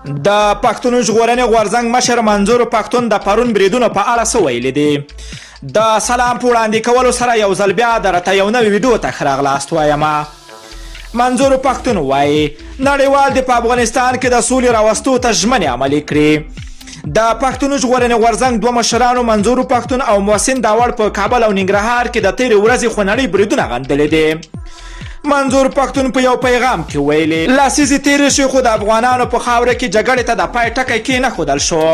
د پختون ژغورنې غورځنګ مشر منظور پختون د پرون بریدونو په اړه څه ویلي دي؟ د سلام په وړاندې کولو سره یو ځل بیا درته یو نوی ویډیو ته ښه راغلاست وایمه. منظور پختون وایي نړیوال دې په افغانستان کې د سولې راوستو ته ژمنې عملي کړي. د پختون ژغورنې غورځنګ دوه مشرانو منظور پختون او محسن داوړ په کابل او ننګرهار کې د تېرې ورځې خونړۍ بریدونه غندلي دي. منظور پختون په یو پیغام کې ویلي لسیزې تېرې شوې خو د افغانانو په خاوره کې جګړې ته د پای ټکی کېنښودل شو.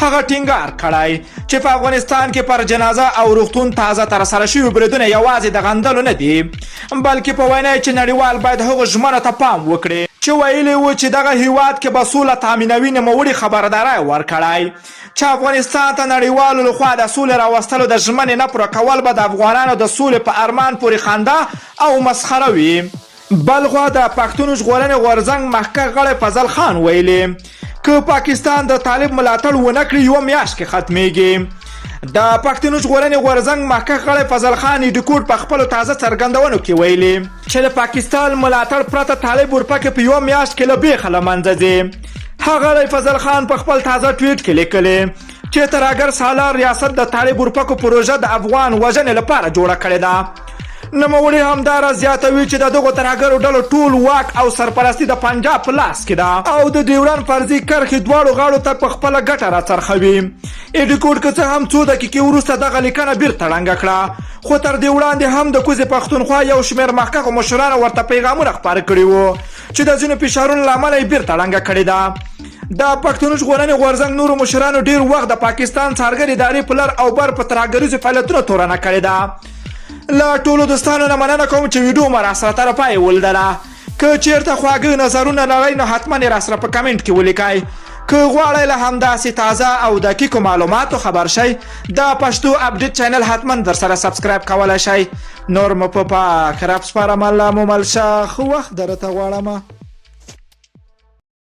هغه ټینګار کړی چې په افغانستان کې پر جنازه او روغتون تازه ترسره شوي بریدونه یوازې د غندلو نه دي بلکې په وینا یې چې نړیوال باید هغو ژمنو ته پام وکړي چې ویلي و چې دغه هیواد کې به سوله تامینوي نوموړي خبرداری ورکړی چې افغانستان ته نړیوالو لخوا د سولې راوستلو د ژمنې نه پوره کول به د افغانانو د سولې په ارمان پورې خنده او مسخره وي. بل خوا د پختون ژغورنې غورځنګ مخکښ غړی فضل خان ویلي که پاکستان د طالب ملاتړ ونه کړي یوه میاشت کې ختمیږي. د پختون ژغورنې غورځنګ مخکښ غړی فضل خان ایډیکوټ په خپلو تازه څرګندونو کې ویلي چې د پاکستان ملاتړ پرته طالب اروپا کې په یوه میاشت کې له بیخه له منځه ځي. هغه فضل خان په خپل تازه ټویټ کې لیکلی چې ترهګر سالار ریاست د طالب اروپا کو پروژه د افغان وژنې لپاره جوړه کړې ده. نوموړي همداراز زیاتوي چې د دغو ترهګرو ډلو ټول واک او سرپرستي د پنجاب په لاس کې ده او د ډیورنډ فرضي کرښې دواړو غاړو ته په خپله ګټه راڅرخوي. ایډیکوټ که څه هم څو دقیقې وروسته دغه لیکنه بیرته ړنګه کړه خو تر دې وړاندې هم د کوزې پښتونخوا یو شمېر مخکښو مشرانو ورته پیغامونه خپاره کړي وو چې د ځینو فشارونو له امله یې بیرته ړنګه کړې ده. د پختون ژغورنې غورځنګ نورو مشرانو ډیر وخت د پاکستان څارګر ادارې په لر او بر په ترهګریزو فعالیتونو تورنه کړې ده. له ټولو دوستانو نه مننه کوم چې ویډیو مو راسره تر پایه ولیدله. که چیرته خواږه نظرونه لرئ نو حتما یې راسره په کمنټ کې ولیکئ. که غواړئ له همداسې تازه او دقیقو معلوماتو خبر شئ د پښتو اپډیټ چینل حتما درسره سبسکرایب کولی شئ. نور مو په پاک رب سپارم. الله مو مل شه. ښه وخت درته غواړم.